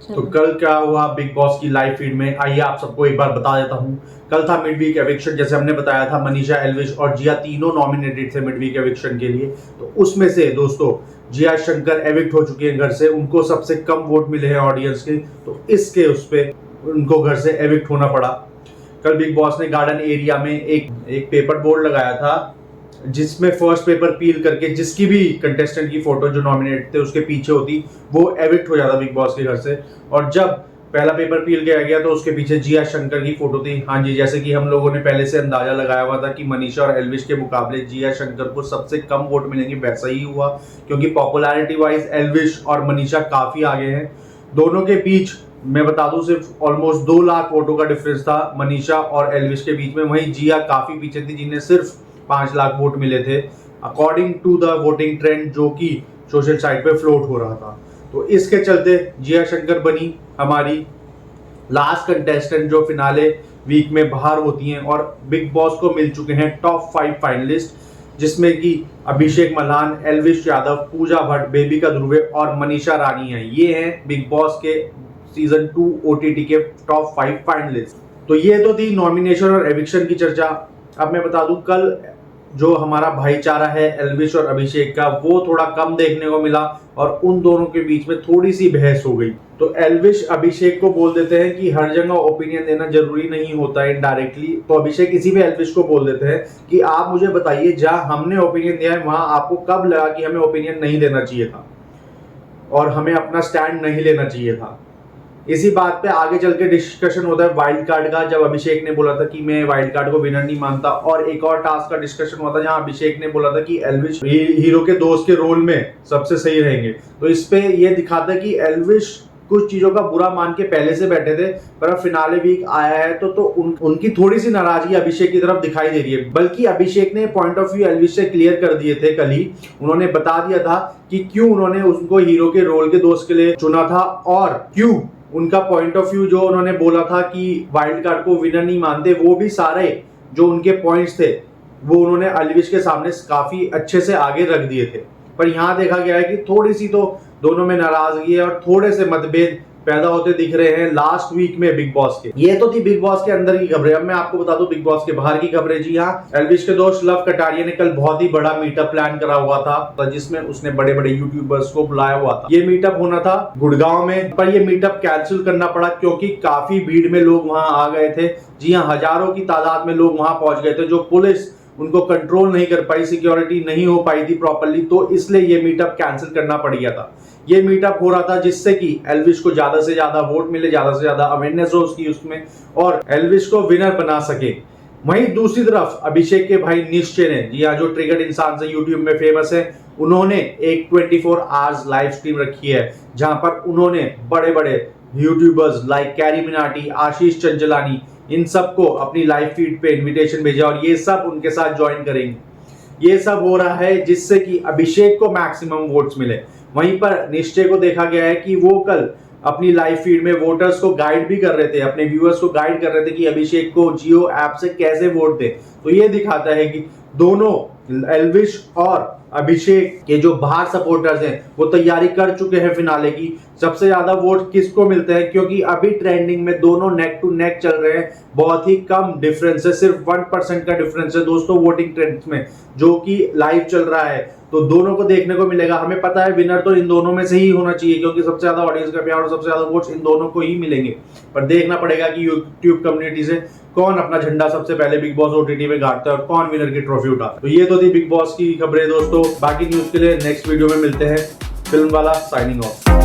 तो कल क्या हुआ बिग बॉस की लाइव फीड में, आइए आप सबको एक बार बता देता हूँ। कल था मिड वीक एविक्शन, जैसे हमने बताया था मनीषा, एल्विश और जिया तीनों नॉमिनेटेड थे मिड वीक एविक्शन के लिए। तो उसमें से दोस्तों जिया शंकर एविक्ट हो चुकी है घर से, उनको सबसे कम वोट मिले हैं ऑडियंस के, तो इसके उस पे उनको घर से एविक्ट होना पड़ा। कल बिग बॉस ने गार्डन एरिया में एक पेपर बोर्ड लगाया था जिसमें फर्स्ट पेपर पील करके जिसकी भी कंटेस्टेंट की फोटो जो नॉमिनेट थे उसके पीछे होती, वो एविक्ट हो जाता बिग बॉस के घर से। और जब पहला पेपर पील किया गया तो उसके पीछे जिया शंकर की फोटो थी। हाँ जी, जैसे कि हम लोगों ने पहले से अंदाजा लगाया हुआ था कि मनीषा और एल्विश के मुकाबले जिया शंकर को सबसे कम वोट मिलेंगे, वैसा ही हुआ, क्योंकि पॉपुलैरिटी वाइज एल्विश और मनीषा काफी आगे हैं। दोनों के बीच मैं बता दूं सिर्फ ऑलमोस्ट 2 लाख वोटों का डिफरेंस था मनीषा और एल्विश के बीच में। वहीं जिया काफी पीछे थी, जिन्हें सिर्फ 5 लाख वोट मिले थे according to the voting trend जो कि सोशल साइट पे फ्लोट हो रहा था। तो इसके चलते जिया शंकर बनी हमारी लास्ट कंटेस्टेंट जो फिनाले वीक में बाहर होती हैं, और बिग बॉस को मिल चुके हैं टॉप 5 फाइनलिस्ट, जिसमें कि अभिषेक मल्हान, एल्विश यादव, पूजा भट्ट, बेबिका ध्रुवे और मनीषा रानी हैं। ये हैं बिग बॉस के सीजन 2 OTT के टॉप 5 फाइनलिस्ट। तो ये तो थी नॉमिनेशन और एविक्शन की चर्चा। अब मैं बता दूं कल जो हमारा भाईचारा है एल्विश और अभिषेक का, वो थोड़ा कम देखने को मिला और उन दोनों के बीच में थोड़ी सी बहस हो गई। तो एल्विश अभिषेक को बोल देते हैं कि हर जगह ओपिनियन देना जरूरी नहीं होता है इनडायरेक्टली। तो अभिषेक इसी पे एल्विश को बोल देते हैं कि आप मुझे बताइए जहां हमने ओपिनियन दिया है वहां आपको कब लगा कि हमें ओपिनियन नहीं देना चाहिए था और हमें अपना स्टैंड नहीं लेना चाहिए था। इसी बात पे आगे चल के डिस्कशन होता है वाइल्ड कार्ड का, जब अभिषेक ने बोला था कि मैं वाइल्ड कार्ड को विनर नहीं मानता। और एक और टास्क का डिस्कशन हुआ था जहां अभिषेक ने बोला था कि एल्विश हीरो के दोस्त के रोल में सबसे सही रहेंगे। तो इस पे ये दिखाता है कि एल्विश कुछ चीजों का बुरा मान के पहले से बैठे थे, पर अब फिनाले वीक आया है तो उनकी थोड़ी सी नाराजगी अभिषेक की तरफ दिखाई दे रही है। बल्कि अभिषेक ने पॉइंट ऑफ व्यू एल्विश से क्लियर कर दिए थे कल ही। उन्होंने बता दिया था कि क्यों उन्होंने उसको हीरो के रोल के दोस्त के लिए चुना था, और क्यों उनका पॉइंट ऑफ व्यू जो उन्होंने बोला था कि वाइल्ड कार्ड को विनर नहीं मानते, वो भी सारे जो उनके पॉइंट्स थे वो उन्होंने एल्विश के सामने काफी अच्छे से आगे रख दिए थे। पर यहाँ देखा गया है कि थोड़ी सी तो दोनों में नाराजगी है और थोड़े से मतभेद पैदा होते दिख रहे हैं लास्ट वीक में बिग बॉस के। ये तो थी बिग बॉस के अंदर की खबरें। अब मैं आपको बता दूं बिग बॉस के बाहर की खबरें। जी हाँ, एल्विश के दोस्त लव कटारिया ने कल बहुत ही बड़ा मीटअप प्लान करा हुआ था, जिसमें उसने बड़े बड़े यूट्यूबर्स को बुलाया हुआ था। ये मीटअप होना था गुड़गांव में, पर ये मीटअप कैंसिल करना पड़ा क्योंकि काफी भीड़ में लोग वहां आ गए थे। जी हाँ, हजारों की तादाद में लोग वहां पहुंच गए थे, जो पुलिस उनको कंट्रोल नहीं कर पाई, सिक्योरिटी नहीं हो पाई थी प्रॉपर्ली, तो इसलिए ये मीटअप कैंसिल करना पड़ गया था। ये मीटअप हो रहा था जिससे कि एल्विश को ज्यादा से ज्यादा वोट मिले, ज्यादा से ज्यादा अवेयरनेस हो उसकी उसमें, और एल्विश को विनर बना सके। वहीं दूसरी तरफ अभिषेक के भाई निश्चय ने, जी हाँ, जो ट्रिगर्ड इंसान से यूट्यूब में फेमस है, उन्होंने एक 24 आवर्स लाइव स्ट्रीम रखी है जहां पर उन्होंने बड़े बड़े यूट्यूबर्स लाइक कैरी मिनाटी, आशीष चंचलानी, इन सबको अपनी लाइव फीड पे इनविटेशन भेजा और ये सब उनके साथ ज्वाइन करेंगे। ये सब हो रहा है जिससे कि अभिषेक को मैक्सिमम वोट्स मिले। वहीं पर निश्चय को देखा गया है कि वो कल अपनी लाइव फीड में वोटर्स को गाइड भी कर रहे थे, अपने व्यूअर्स को गाइड कर रहे थे कि अभिषेक को जियो ऐप से कैसे वोट दे। तो ये दिखाता है कि दोनों एल्विश और अभिषेक के जो बाहर सपोर्टर्स हैं वो तैयारी कर चुके हैं फिनाले की। सबसे ज्यादा वोट किसको मिलते हैं, क्योंकि अभी ट्रेंडिंग में दोनों नेक टू नेक चल रहे हैं। बहुत ही कम डिफरेंस है, सिर्फ 1% का डिफरेंस है दोस्तों वोटिंग ट्रेंड्स में, जो कि लाइव चल रहा है। तो दोनों को देखने को मिलेगा। हमें पता है विनर तो इन दोनों में से ही होना चाहिए, क्योंकि सबसे ज्यादा ऑडियंस का प्यार और सबसे ज्यादा वोट्स इन दोनों को ही मिलेंगे। पर देखना पड़ेगा कि यूट्यूब कम्युनिटी से कौन अपना झंडा सबसे पहले बिग बॉस OTT में गाड़ता है और कौन विनर की ट्रॉफी उठा। तो ये तो थी बिग बॉस की खबरें दोस्तों। बाकी न्यूज के लिए नेक्स्ट वीडियो में मिलते हैं। फिल्म वाला साइनिंग ऑफ।